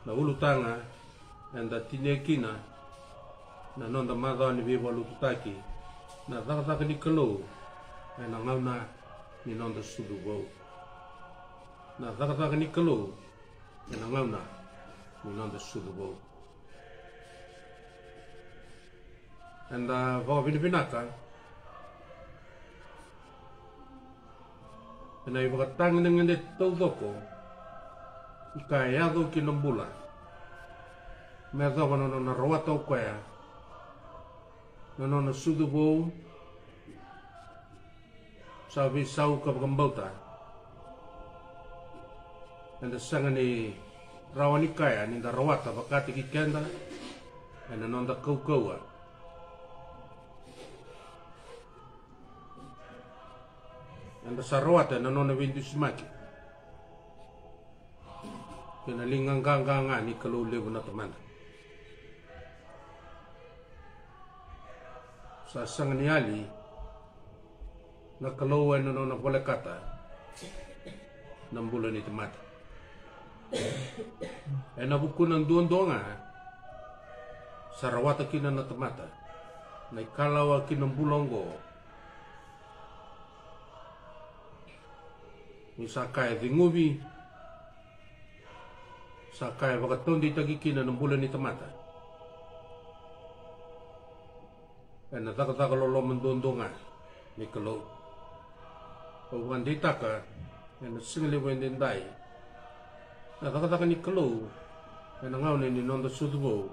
Na ulu tanga enda tinekina na nonda madha ni viva lututaki na dhaka ni kalau na ngauna ni nonda sudu wau na dhaka ni kalau na ngauna ni nonda sudu wau enda vaka pinipinaka ena i wakatanga ngende tau doko i ka e ado ki nambula mea dhawa nono na roa tau kwea nono na sudu wau sa vi sau ka wakambauta enda sanga ni rawa ni kaya ni da rawata wakati ki kenda ena nonda kau-kaua enda sa rawata ena nona windu simaki kena lingang ganga ni kalau lewu na temanda sa sanga ni ali na kalau ena nona pole kata nam bulan ni temata ena buku nang duon-duonga sa rawata kina na temata na ikalawa kina bulongo ni sakai dingubi sakai wakatondi tagi kina ng bulan ni temata ena taka-taka lolo mendondonga ni kalau pagwan di taka ena singli wendendai na taka-taka ni kalau ena ngaune ni nonda sudubo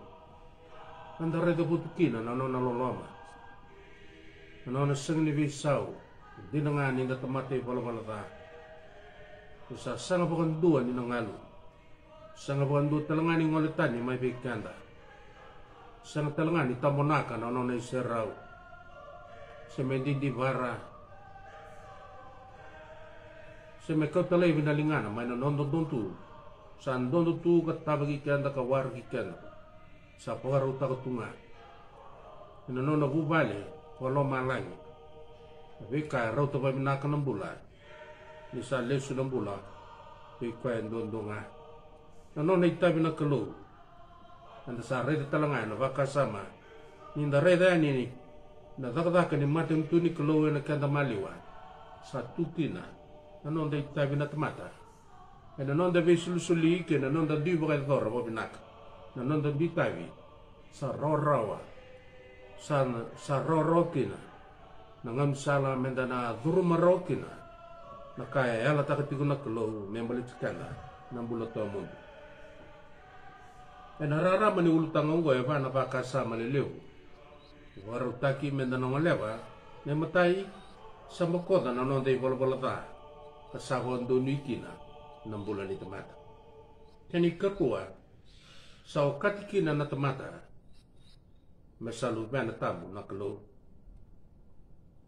anda reda putukina na nona loloma na nona singli visau dinanga ni na temata ipala-palata usa sanga bukan dua ni nangalu sanga bukan dua telangani ngoletani mai bekanda sanga telangani tamonaka na nona iserau semendi di bara semekau talai binalingana mai na nondo dontu san dontu tu katabagi kanda kawar kikanda sa pawaru takutunga ina nona bubale walo malangi beka rauta babinaka ng bulan ni sa lesu ng bula ikwa ndondonga na nona itabi na kalau anda sa reda talangay na baka sama ninda reda ni na dakadaka ni mateng tu ni kalau na kanda maliwa sa tutina na nona itabi na temata na nona besul-suli ke na nona di bakay dora babinaka na nona di tabi sa rorawa sa rorokina na ngam sala menda na durumarokina na kaya yala takatigo na kalau membalit kanda ng bulat to mundo e nararaman ni ulutang ngo e pa napakasa maliliw waro taki menda nang lewa ne matai sa makoda na nonday balbalata kasawon do nikina ng bulan ni temata kani kakua sa okatikina na temata masalu na tamu na kalau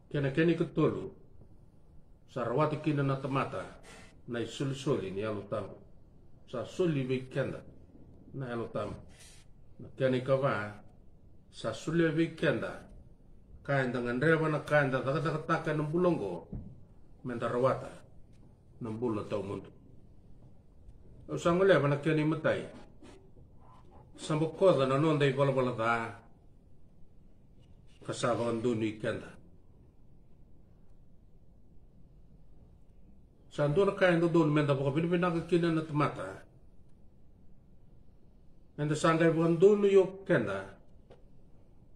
kani ketulu sa rawati kina na temata na isuli-suli ni alutamu sa suli weekenda na alutamu na kani kawa sa suli weekenda kain dengan rewa na kain da taka ng bulonggo menta rawata ng bulo tau mundo o sa nguleva na kani matay sa bukoda na nonday bala-balata kasama ang duni kenda Sando na kain doon menda po kapinipinaka kina na temata. Enda sangkay bukan doon yung kenda.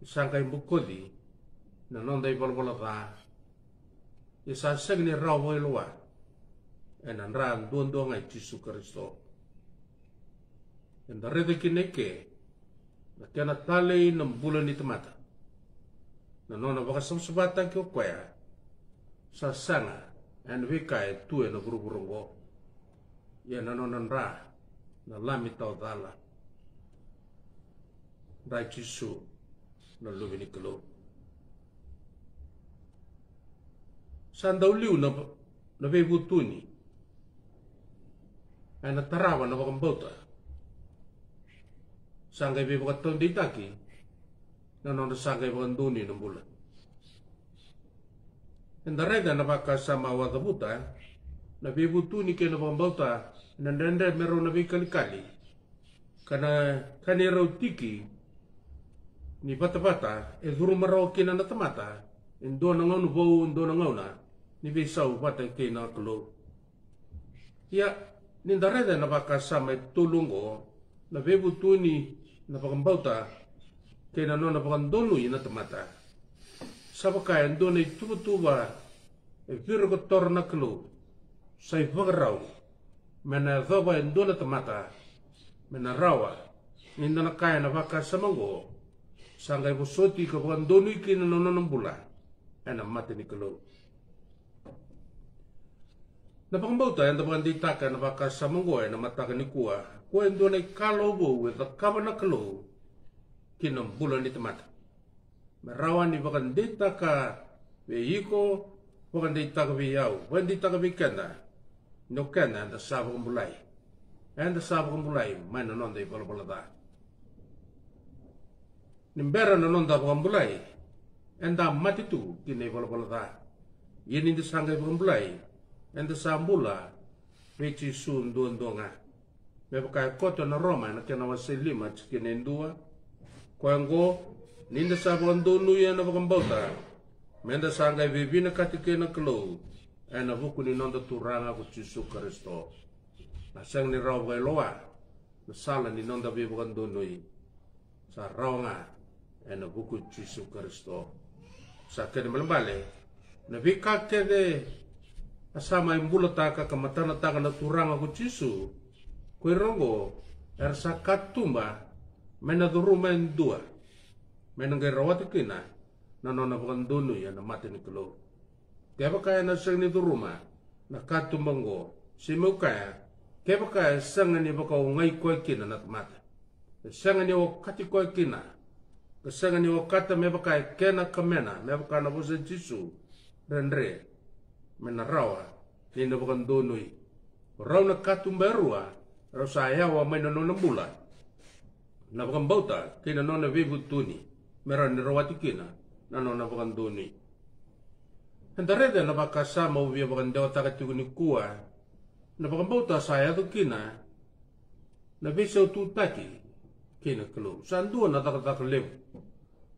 Sangkay bukodi na nonday balbalata. Isasag ni rawa ilwa. Enda nran doon ay Jisu Kristo. Enda rete kineke na kena talay ng bulan ni temata. Na nona baka samsabatan kyo kwaya sa sanga. And we kai tu na guru-gurungo. Ya na nonon ra na lamit tau dala. Rai Jisu na lumini kelo. Sandaw liu na bebutuni. Ay natarawan na wakambauta. Sangay bebukatong ditaki. Na nonon sangay wakanduni ng bulan. Endarega na baka sama wadabuta na bibutu ni ke na bambauta na ndende mero na bikalikali kana kanero tiki ni bata-bata e duru marau kina na tamata endo na ngau bo endo na ngau na ni bisau bata ke na klo ya ni ndarega na baka sama tulungo na bibutu ni na bambauta ke na no na bandonu ina tamata sabaka endo ni tuba e viro ko torna klo sai vagrau mena dhaba endo na tamata mena rawa ni na kaya na baka samango sangai bosoti ka bandonu ki na no na bula ana mate ni klo na pangambauta enda bandita ka na baka samango na mata ni kuwa ko endo na kalobo with the kabana klo kinam bula ni tamata merawan ni bakan dita ka veiko bakan dita ka viyau bakan dita ka vikenda no kena anda sabak mulai mana non dai bala da nimbera non da bakan mulai enda mati tu kini bala da yeni di sangai bakan mulai enda sambula veci sun donga me bakai kota na Roma na kena wasilima kini dua Kuanggo, ninda sabon donu ya na bakambauta, menda sangai bibina katike na klo, ena buku ni nonda turanga ku Yesu Kristo. Na sang ni raw gai loa, na sala ni nonda bibukan donui, sa rawnga, ena buku Yesu Kristo. Sa kene malambale, na bikake de asama imbula taka kamatana taka na turanga ku Yesu, kuirongo, ersa katumba, mena duruma dua mena ngai rawat kina na nona bukan donu ya na mati ni kelo kaya kaya na sang ni duruma na katumbango si mukaya kaya kaya sang ni baka ngai koi kina na mata sang ni o kati koi kina sang ni o kata me baka kena kamena me baka na bosa Yesu rendre mena rawa ni na bukan donu raw na katumberua raw saya wa mena nona bula na bakambauta kina nona vivu tuni mera ni rawati kina na nona bakanduni hendareda na bakasama ubi bakandawa takatiku ni kuwa na bakambauta saya tu kina na bisa ututaki kina kelo sandua na takatak lew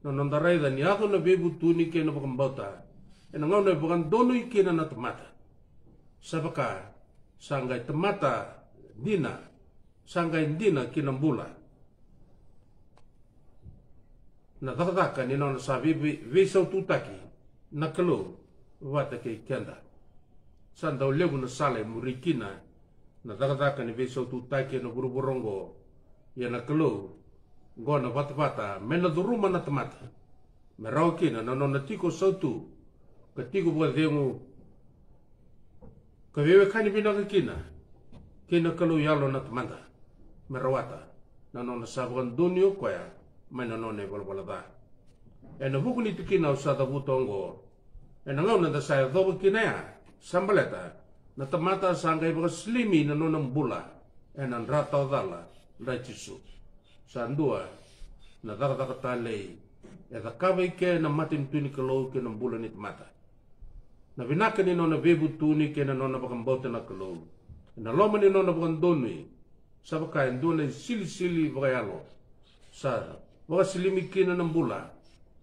na nondareda ni ako na vivu tuni kina bakambauta ena ngau na bakandonu kina na temata sabaka sanggai temata dina sanggai dina kina bula na takataka ni nona sabi visau tutaki na kelo wata ke kenda sandau lebu na sale murikina na takataka ni visau tutaki na buruburongo ya na kelo gona vata mena duruma na tamata merau kina na nona tiko sautu katiko buat dengu kawewe kani bina kina kelo yalo na tamata merawata na nona sabukan dunyo kwaya mana none bala da ena buku ni tikina usada butongo ena ngau na saya dobo kinaya sambaleta na tamata sangai baka slimi na nonam bula ena rata dala da Yesu sandua na daga tale eda kabai ke na matin tuni kelo ke na bula ni tamata na binaka ni nona bebu tuni ke na nona baka mbota na kelo na loma ni nona baka doni sabaka ndone sili baka yalo sa baka silimikina ng bula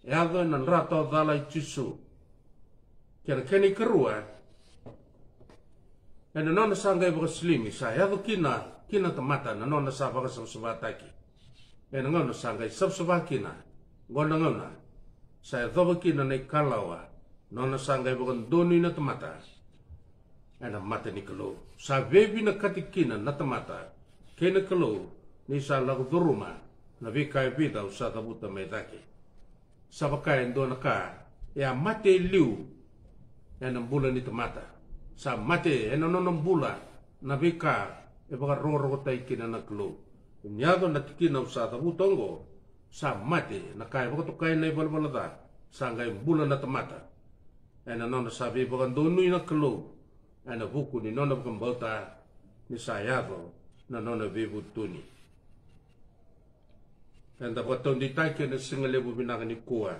e ado ng rato dalay Yesu kaya kani kerua e nanona sanggay baka silimi sa ado kina tamata nanona sa baka sabsabataki e nanona sanggay sabsabakina ngona sa ado kina na ikalawa nona sanggay baka doni na tamata e na mata ni kalo sa bebi na katikina na tamata kaya na kalo ni sa lagduruma na vikai vida usata buta metake sabakai ndo naka ya mate liu ena bula ni tamata sa mate ena non bula na vika e baka roro tai kina na klo nyado na tikina usata butongo sa mate na kai baka tokai na bala da sangai bula na tamata ena non sabi baka donu na klo ena buku ni non baka mbauta ni sayado na non vivu tuni enda patong di taike na singalebu binaka ni kuwa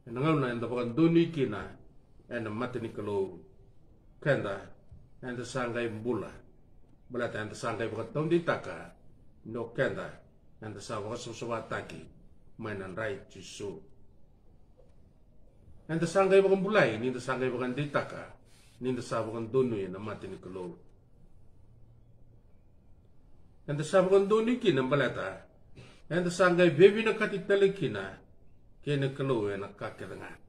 ena ngau na enda pakan doni kina ena matini kalau kenda enda sangai bula belata enda sangai bakatom di taka no kenda enda sawa sosowataki mainan rai jisu enda sangai bakan bulai ni enda sangai bakan di taka ni enda sawa bakan donu ena matini kalau enda sawa bakan donu kina belata enda sangai bebi na katitali kina kena kalau ena kakedengan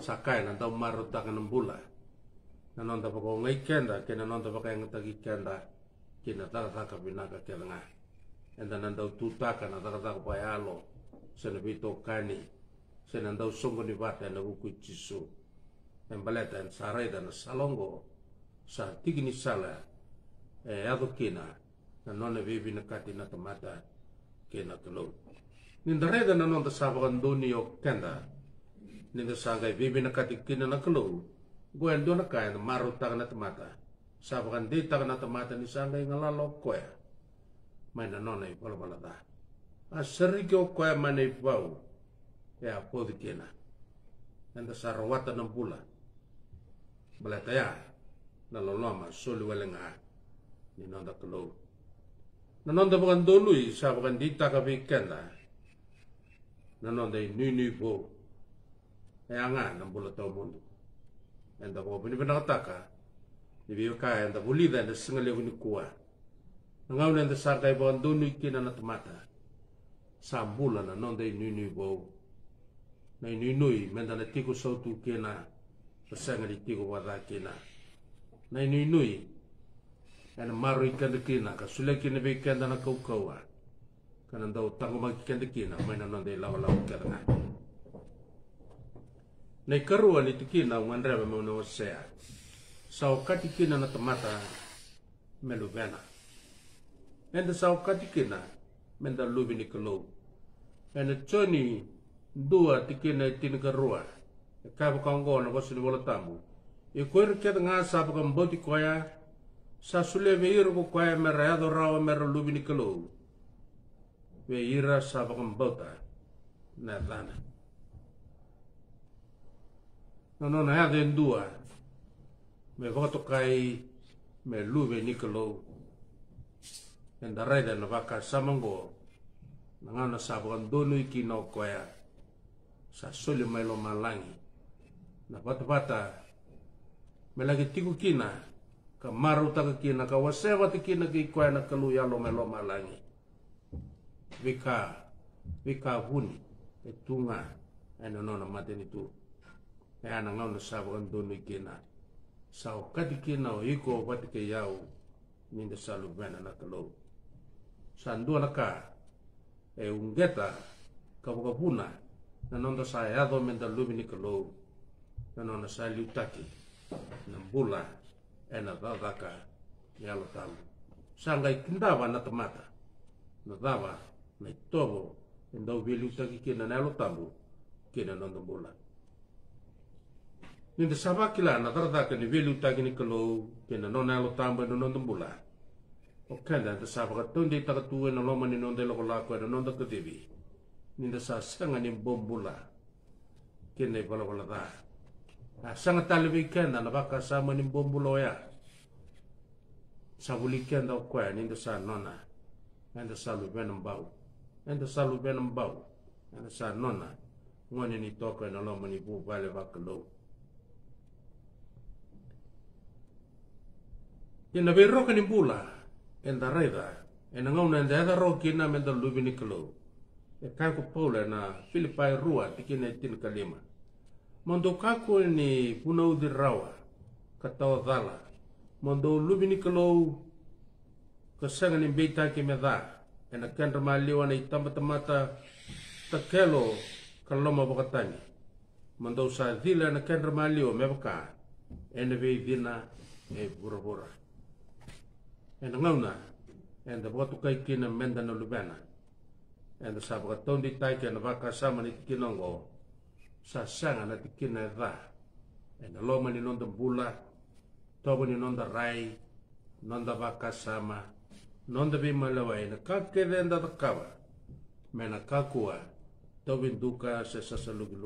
sakai na tau maru takan bula na nonta pako ngai kenda kena nonta pakai ngatagi kenda kena taka binaka kedenga enda nandau tutaka na taka payalo sena bito kani sena nandau songo ni bata na buku jisu en baleta en sarai dan salongo sa tigini sala ado kina na nona bibi na kati na tamata kena kelo nindare dan nonta sabakan doni o kenda ninda sangai bibi na katikina na kelo gue ndo na kaya na maru taka na tamata sabakan di taka na tamata ni sangai ngalalo koya may na nonay pala da asari ko koya manay pau ya podi kina nanda sarawata ng bula balataya na loloma soli walenga ni nonda kelo na nonda bakan dolui sabakan di taka bikenda na nonda nui po nga ng bula tau mundo enda ko pinipinakataka ni biyo kaya enda bulida enda singali ni kuwa ngaw enda sarkay bakan donu kina na tamata sa bula na nonda nui bo na nui menda na tiko sautu kina pasangali tiko wada kina na nui ena maru ikanda kina ka sule kina be kanda na kaukawa kana ndau tango magikanda kina may na nonda lawa kadanga nei karua ni tikina wandraba mo no sea sau katikina na tamata meluvena enda sau katikina menda lubi ni kalo enda choni dua tikina tin karua ka ba kongo na bosi bola tamu e koer ke nga sa ba mboti koya sa sule ve ir ko koya mera do rawa mera lubi ni kalo ve ira sa ba mbota na dana no na hea dua me voto kai me luve nikolo enda raida na vaka samango na ngana sabukan donu iki no koya sa soli mailo malangi na bata me lagi tiku kina ka maru taka kina ka wasewa tikina ki koya na kalu yalo mailo malangi vika huni e tunga ena nona mateni tu ya na ngau na sabakan donu kina sao kati kina o iko wati ke yau ninda salu bena na kalo sandua na ka e ungeta ka wakapuna na nonda sa yado menda lubi ni kalo na nona sa liutaki na bula e na dadaka yalo talu sangai kindawa na tamata na dawa na itobo endau liutaki kina na yalo talu kina nonda bula ninda sabakila na tarata ni velu tagi ni kalo kena nona lo tamba no nonda bula o kanda da sabaka tonde taka tuwe na loma ni nonda lo lako na nonda kadivi ninda sa sanga ni bombula kene bala da sanga talibi kenda na baka sama ni bombulo ya sabuli kenda o kwa ninda sa nona enda salu benam bau enda sa nona ngone ni toko na loma ni bu vale bakalo ina vero ka ni bula enda reda ena ngau na enda roki na menda lubi ni kalo e kai ko pola na Filipai rua tikine tin kalima mondo kako ni punau di rawa katawa dala mondo lubi ni kalo kasanga ni beita ki meda ena kendra maliwa na itamba tamata takelo kaloma bakatani mondo sa dila na kendra maliwa mebaka ena ve dina e bura enda ngauna enda botu kai kina menda no lubena enda sabaka tondi tai kena vaka sama ni kinongo sa sanga na tikina da enda loma ni nonda bula tobo ni nonda rai nonda vaka sama nonda bima lawa ena kake enda takawa mena kakua tobi duka se sasalugi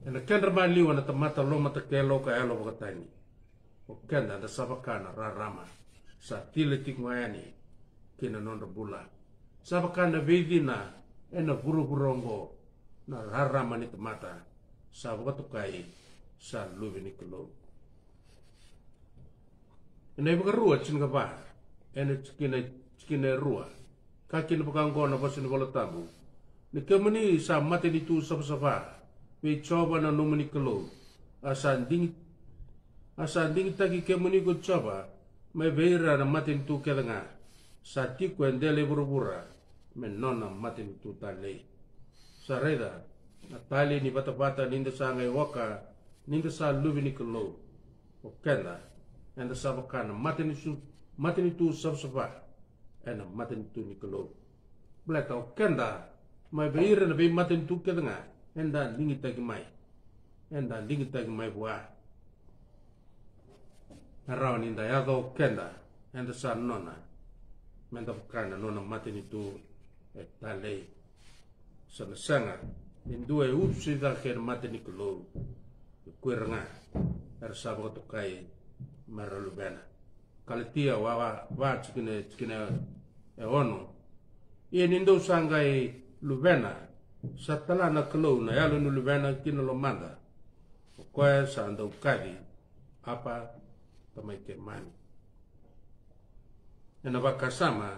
ena kendra maliwa na tamata lo mata kelo ka elo wakatani o kenda da sabakana rarama sa tile tikmayani kina nonda bula sabakana vedina ena buru-burongo na rarama ni tamata sa wakatukai sa lubi ni kelo ena iba rua chinga ba ena cikina rua kakina pakangona basin wala tabu ni kemani sa mate ni tu safa pe coba na nomani kelo asan ding taki kemani ko coba me veira na mate ni tu kedanga sa ti kwendele burubura me nona mate ni tu tale sareda na tale ni bata ninda sangai waka ninda sa lubi ni kelo o kenda enda sabakana mate ni tu safa ena mate ni tu ni kelo bleta o kenda mai veira na be mate ni tu kedanga enda lingi tagi mai buah narau ninda yado kenda enda sa nona menda bukana nona mate ni tu tale sana sanga indua upsi da ker mate ni kelo kuiranga er sabo to kai maralu bena kalitia wa cikine ono ie nindo sangai lubena satala na kelo na yalo nu lubena kino lo manda ko sa ando kadi apa tamai ke mani ena bakasama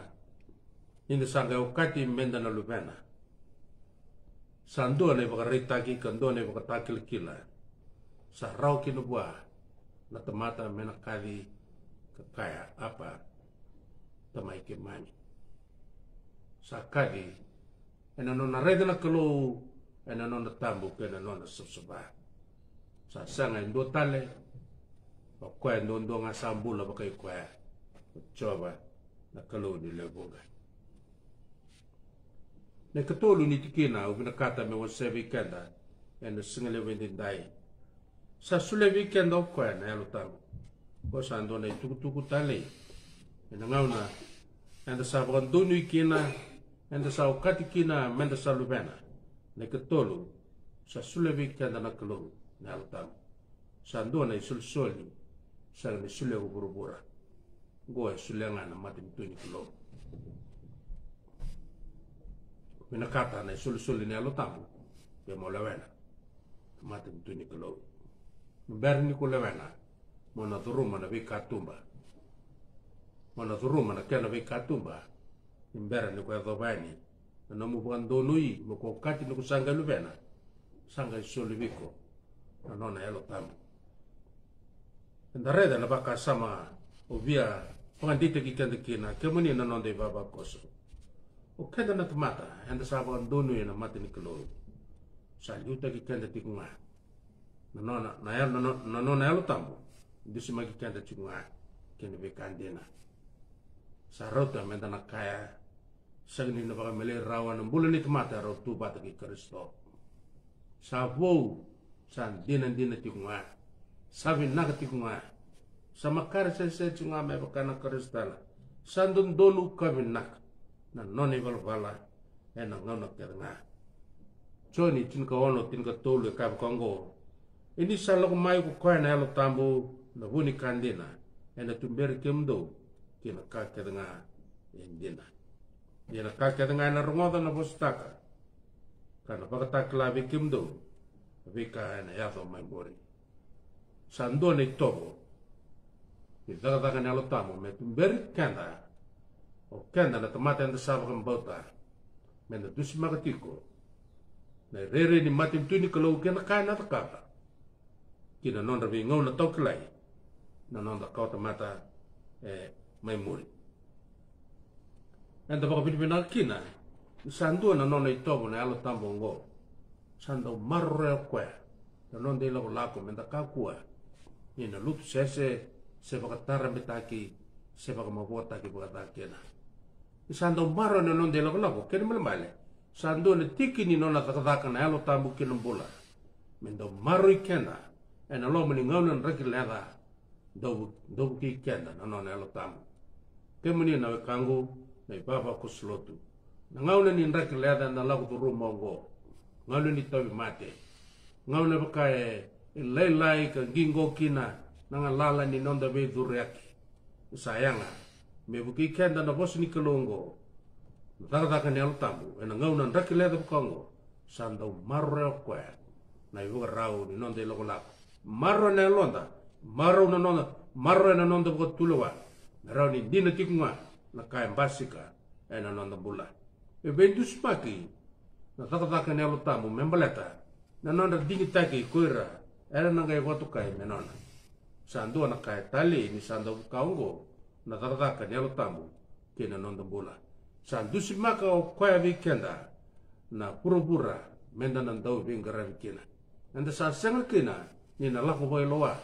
inda sanga ukati menda na lubena sando ne bakarita ki kando ne bakatakil kila sa rau kino bua na tamata mena kadi kaya apa tamai ke mani sa kadi ena nona reda na kelo ena nona tambu kena nona subsaba sa sanga ndo tale o kwa ndo nga sambula bakai kwa coba na kelo ni leboga ne katolu ni tikina ubina kata me wase weekenda ena singale wendindai sa sule weekend o kwa na elo tambu ko sa ndo na tuku tale ena ngauna enda sabran donu ikina enda sa ukati kina menda sa lubena ne katolu sa sulevi kenda na kelo na altam sa ndo na isulsoli sa ne sule burubura go sulenga na mati mtuni kelo mina kata na isulsoli ne altam be mo lewena mati mtuni kelo berni ko lewena mona duruma na be katumba mona duruma na kena be katumba imbera ni kwa dhobani na mu bandonui mo ko kati no sanga lubena sanga soliviko na nona elo tamu ndareda na baka sama ovia pangandite ki kende kina kemuni na nonde baba koso o kenda na tomata enda sa bandonui na mate ni kelo sa yuta ki kende tikunga na nona na nona elo tamu disima ki kende tikunga kene be kandena sarota menda na kaya sagni na baka mele rawan ng bulan ni tomata raw tu bata ki Kristo sa vou san dinan tikunga sabi na tikunga sa makar sa tikunga me baka na Kristala sandun donu kabinak na noni balbala na ngona keranga choni tinka ono tinka tolu ka kongo ini salok mai ko ko na lo tambu na buni kandina na tumber kemdo kina ka keranga indina yana kaka dengan na rungoda na bostaka kana pakata klabi kimdo vika na yaso mai mori sando ne tobo daga daga na lotamo me tumber kanda o kanda na tomata nda sabam bota me na dusi magatiko na rere ni matim tuni kalau kena kana takata kina non rabi ngau na toklai na non da kau tomata mai mori enda baka pinipina kina sandu na nona itobo na alo tambo ngo sando marre kwa na non de lako menda kakua ina lutu se baka tara metaki se baka mabota ki baka kena sando marro na non de lako kena malmale sando na tiki ni nona takataka na alo tambo kina bola mendo marro kena ena lo meningau na rekilada do ki kena na nona alo tambo kemuni na kangu na baba ko slotu na ngauna ni ndrak leda na lagu turu mongo ngalu ni tawi mate ngau na pakai lai ka gingo kina nanga lala ni nonda be duriaki sayanga me buki kenda na bos ni kelongo taka ni altamu ena ngau na ndaki le da kongo sandau marre kwa na ibu rau ni nonda lo la marro na londa marro na nonda ko tulwa rau ni dina tikuma na kai basika ena nonda bula e bendu spaki na taka ni altamu membaleta na nonda dingi taki koira era na ngai watu kai menona sandu na kai tali ni sandu kaungo na taka ni altamu kena nonda bula sandu simaka o kwa vikenda na pura menda na ndau vingara vikena anda sa senga kena ni na lako boy loa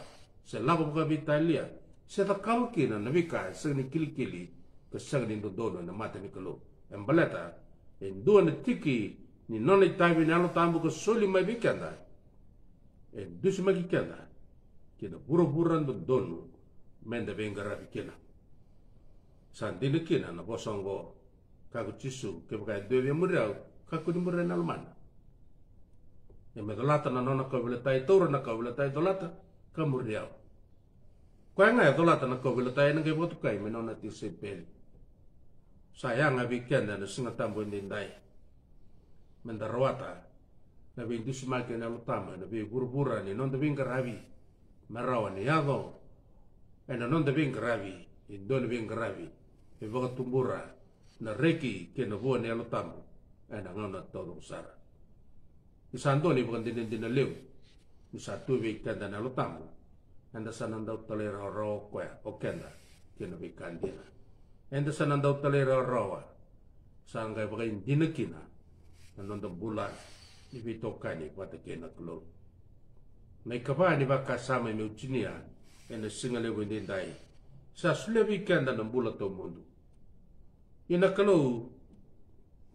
se lako boka vitalia se ta kamu kena na vika se ni kili ke sang ni dono na mata ni kelo embaleta en dua na tiki ni nona tavi ni altamu ko soli mai vikenda en dus magi kenda kena pura dono menda vingara vikena sandina kena na bosongo kaku cisu ke baka dua muriau kaku di murai nalmana e me dolata na nona ka vile tai tora na ka vile tai dolata ka muriau kwa nga dolata na ka vile tai na ke botu kai me nona ti sepeli sayang abi kenda na singa tambo ndai menda rawata na bi dusma ke na lutama na bi burbura ni non de bingaravi marawa ni yago e na non de bingaravi indon bingaravi e boka tumbura na reki ke na vua ni alutamu e na ngana todo usara ni sandoni bukan dina leu ni satu vi kenda na alutamu enda sanandau talera ro kwa okenda ke na vi kandina enda sanandau talera rowa sanggai bukan dina kina na nonda bulan ni vi tokani pata ke na klo mai kapa ni baka sama me uchinia enda singale wendendai sa sulevi kenda na bulato mundu ina kalau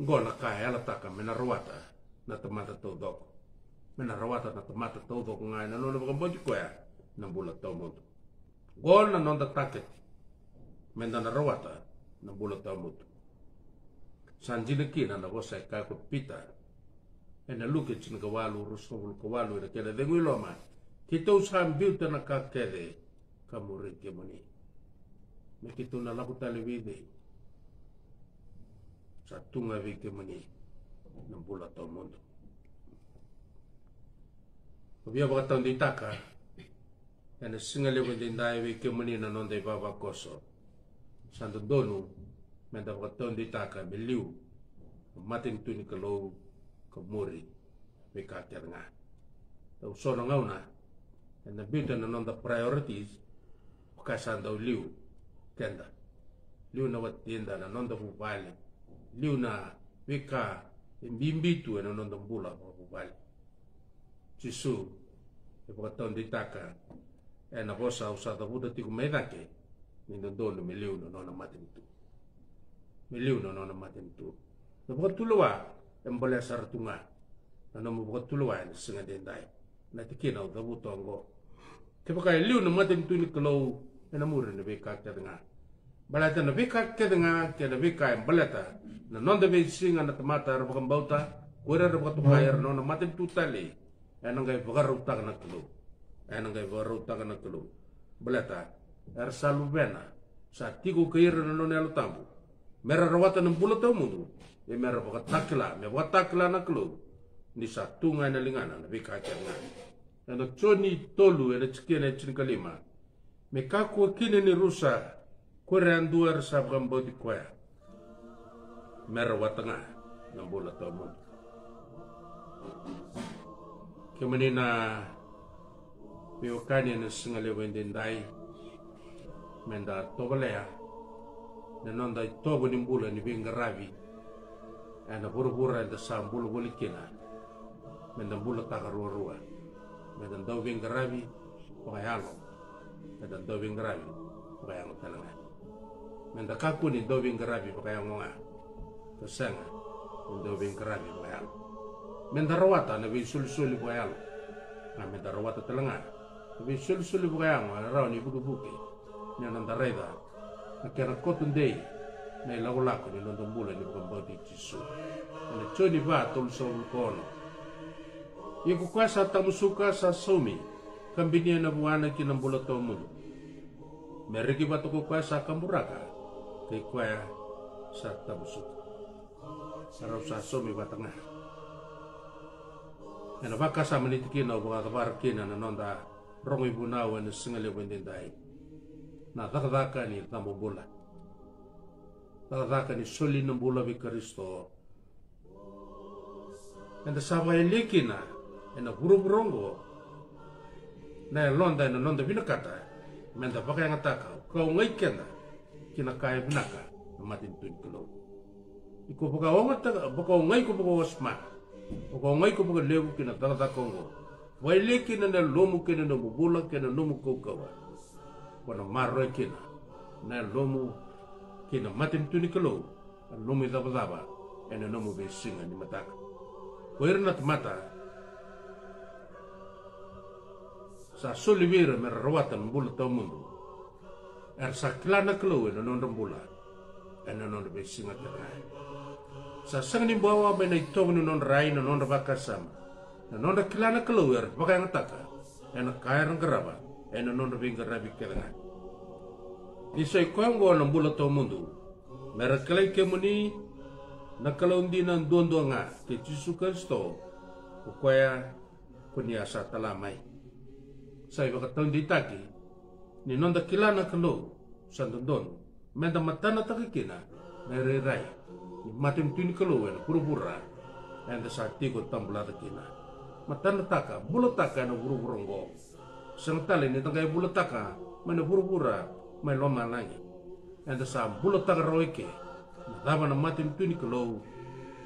ngona kaya ala taka mena rawata na tamata todo mena rawata na tamata todo ngai na nona baka boji koya na bula tomoto gona nonda taket mena na rawata na bula tomoto sanjina kina na bosa ka ko pita ena luke chin ka walu rusul ka walu ina kena dengu loma kita usam biuta na ka kede kamuri kemuni me kitu na laku televisi satunga vike mani na bula to mundo obia baka taon di taka ena singale ko din dai vike mani na nonde baba koso santo donu menda baka taon di taka beliu matin tu ni kalau ko mori vika terna tau sono ngauna ena bita na nonda priorities kasando liu kenda liu na watinda na nonda bubali liu na vika mbimbitu ena nonda bula bubali Jisu e pokaton ditaka ena bosa usada buda tiku medake ni ndondo miliu no nona matentu miliu no nona matentu no pokatulwa embole sartunga na no pokatulwa ni singa dendai na tikina uda butongo ke poka liu no matentu ni kalau ena mure ne vika tadanga balata na vika tadanga ke na vika embaleta na nonda ve singa na tamata ro pokambauta kuera ro pokatukaya no nona matentu tali ena ngai bagarutak na kelu ena ngai bagarutak na kelu belata er salu bena sa tigo kaira na nona tambu mera rawata na bulata mudu e mera bagatakla me bagatakla na kelu ni sa tunga na lingana na bikacanga ena choni tolu ena chikena chinkalima me kaku kine ni rusa korean duar sa bagambodi kwaya mera watanga na bulata mudu kemenina piokani na singale wendendai menda tobalea na nonda tobo ni mbula ni bingaravi ana burubura da sambulu bolikina menda mbula tagarua menda do bingaravi payalo menda do bingaravi payalo talanga menda kakuni do bingaravi payangonga kesanga do bingaravi payalo mendarawata na bi sul-suli bukayalo na mendarawata talanga na bi sul-suli bukayalo na raw ni buki-buki na nandareda na kera kotundei na ilagulako ni nondombula ni bukambodi Jisu na choni ba tol sa ulkono Iku kuasa tamusuka sa somi kambinia na buwana kinambula to mundo. Meriki batu ko kuasa kamburaka kay kuya sa tamusuka. Sarap sa somi batanga. Ena baka sa manitikina o mga kabarakina na nonda rongi bunawa na singali wendindai. Na takadaka ni tambubula. Takadaka ni soli ng bula bi Kristo. Ena sabay likina ena buruburongo na londa na nonda binakata. Menda baka yang ataka kau ngai kenda kina kaya binaka matin tuin kulo. Iko baka ngai ko baka wasma. Baka ngai ko baka lewu kina takadaka kongo. Waile kina na lomu kina na bubula kina nomu kaukawa. Wana marro kina na lomu kina matin tuni kalau lomu daba ena nomu besinga ni mataka. Koirna mata sa solivera merawatan bula tau mundo. Sa klana kalau ena non bula ena non besinga terai. Sa sangni bawa bena ito non rai non bakasama. Nonda kilana keluar, pakai yang taka, enak kaya orang keraba, enak nonda bingkar rabi kelengan. Isai kau ngau nambula tau mundu, mereka kelai kemuni, nakalau dinan dondo nga, kecisukan sto, ukaya kunyasa talamai. Saya bakat tahun ditaki, ni nonda kilana keluar, sandondon, menda matana takikina, nerirai, matim tuni keluar, pura-pura, enda saat tiga tambulata kina. Matan taka, bulataka na buru-burunggo. Sang tali ni tangkay bulataka, may na buru-bura, may loma langi. Anda sa bulataka roike, nadama na matin tuni kalo,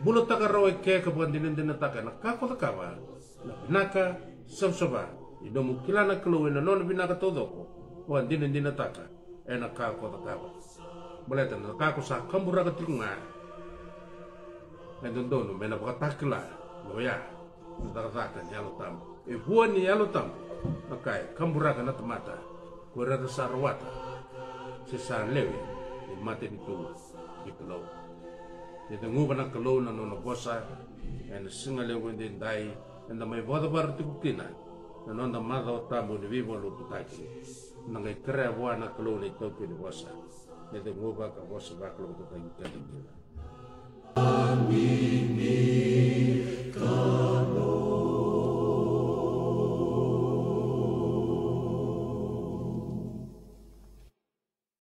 bulataka roike kapandinin din na taka, nakakotakawa, na binaka, samsaba, idomu kilana kalo, na non binaka todo ko, wandinin din na taka, nakakotakawa. Balatan, nakako sa kambura katinga. Ando dono, may napakatakila, loya. Ntakataka ni alo tamu. Buwan ni alo tamu. Nakai, kambura ka na tamata. Kura na sarwata. Si lewe. Ni mati ni tulo. Di kalaw. Ito nguba na kalaw na nuna bosa. Na singalewe din dai. Na may boda bar tikukina. Na nunda mada o tamu ni vivo luputaki. Nangai krea buwan na kalaw ni toki ni bosa. Ito nguba ka bosa baklo kutagin kadikina. Amin.